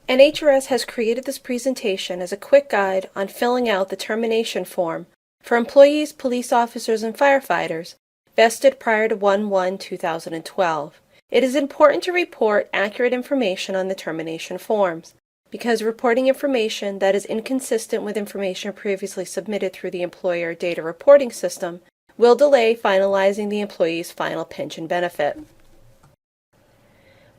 NHRS has created this presentation as a quick guide on filling out the termination form for employees, police officers, and firefighters vested prior to 1/1/2012. It is important to report accurate information on the termination forms, because reporting information that is inconsistent with information previously submitted through the employer data reporting system will delay finalizing the employee's final pension benefit.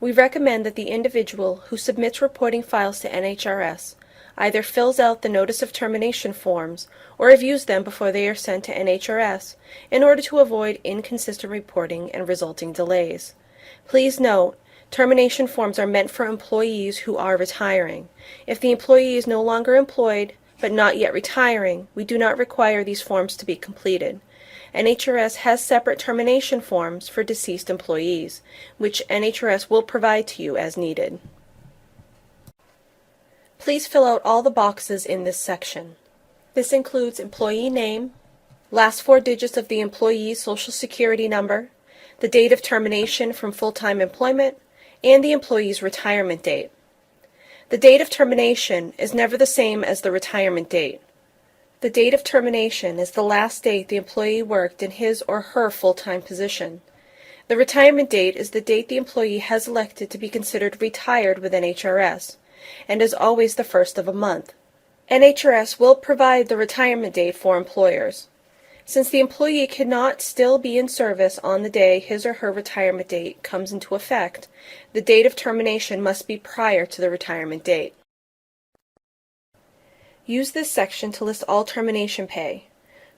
We recommend that the individual who submits reporting files to NHRS either fills out the notice of termination forms or reviews them before they are sent to NHRS in order to avoid inconsistent reporting and resulting delays. Please note, termination forms are meant for employees who are retiring. If the employee is no longer employed but not yet retiring, we do not require these forms to be completed. NHRS has separate termination forms for deceased employees, which NHRS will provide to you as needed. Please fill out all the boxes in this section. This includes employee name, last 4 digits of the employee's Social Security number, the date of termination from full-time employment, and the employee's retirement date. The date of termination is never the same as the retirement date. The date of termination is the last date the employee worked in his or her full-time position. The retirement date is the date the employee has elected to be considered retired with NHRS, and is always the first of a month. NHRS will provide the retirement date for employers. Since the employee cannot still be in service on the day his or her retirement date comes into effect, the date of termination must be prior to the retirement date. Use this section to list all termination pay.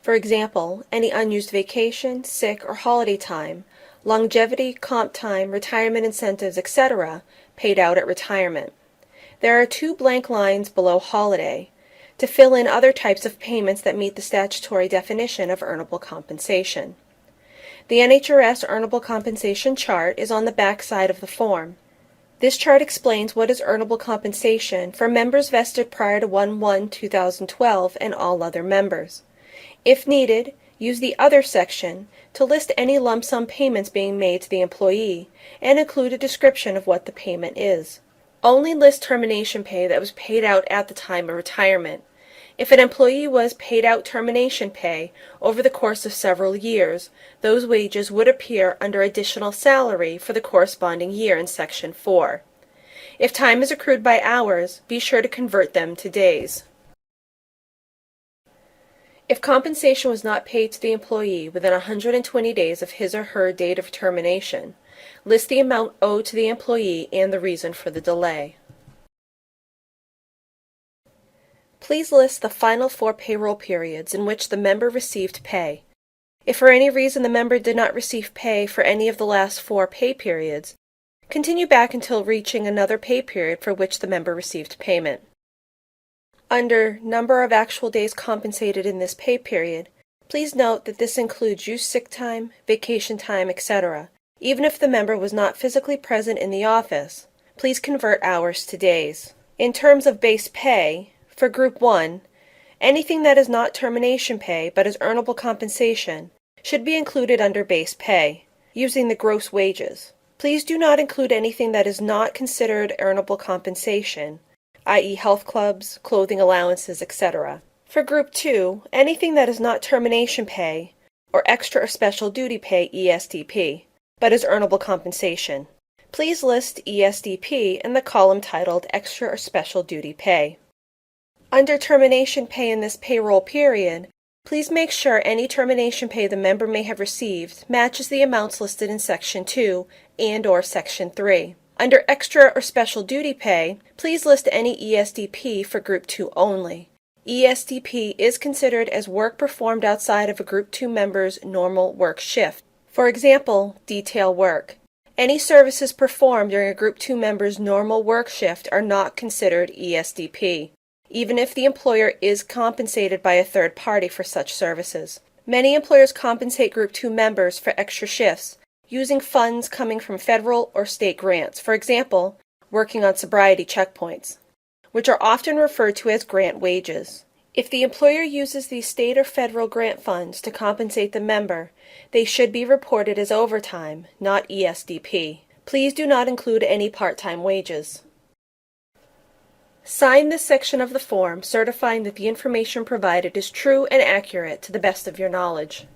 For example, any unused vacation, sick, or holiday time, longevity, comp time, retirement incentives, etc., paid out at retirement. There are 2 blank lines below holiday to fill in other types of payments that meet the statutory definition of earnable compensation. The NHRS earnable compensation chart is on the back side of the form. This chart explains what is earnable compensation for members vested prior to 1/1/2012 and all other members. If needed, use the Other section to list any lump sum payments being made to the employee and include a description of what the payment is. Only list termination pay that was paid out at the time of retirement. If an employee was paid out termination pay over the course of several years, those wages would appear under additional salary for the corresponding year in Section 4. If time is accrued by hours, be sure to convert them to days. If compensation was not paid to the employee within 120 days of his or her date of termination, list the amount owed to the employee and the reason for the delay. Please list the final 4 payroll periods in which the member received pay. If for any reason the member did not receive pay for any of the last 4 pay periods, continue back until reaching another pay period for which the member received payment. Under Number of Actual Days Compensated in this pay period, please note that this includes used sick time, vacation time, etc. Even if the member was not physically present in the office, please convert hours to days. In terms of base pay, for Group 1, anything that is not termination pay but is earnable compensation should be included under base pay, using the gross wages. Please do not include anything that is not considered earnable compensation, i.e. health clubs, clothing allowances, etc. For Group 2, anything that is not termination pay or extra or special duty pay ESDP, but is earnable compensation. Please list ESDP in the column titled Extra or Special Duty Pay. Under termination pay in this payroll period, please make sure any termination pay the member may have received matches the amounts listed in Section 2 and/or Section 3. Under extra or special duty pay, please list any ESDP for Group 2 only. ESDP is considered as work performed outside of a Group 2 member's normal work shift. For example, detail work. Any services performed during a Group 2 member's normal work shift are not considered ESDP, even if the employer is compensated by a third party for such services. Many employers compensate Group 2 members for extra shifts using funds coming from federal or state grants, for example, working on sobriety checkpoints, which are often referred to as grant wages. If the employer uses these state or federal grant funds to compensate the member, they should be reported as overtime, not ESDP. Please do not include any part-time wages. Sign this section of the form certifying that the information provided is true and accurate to the best of your knowledge.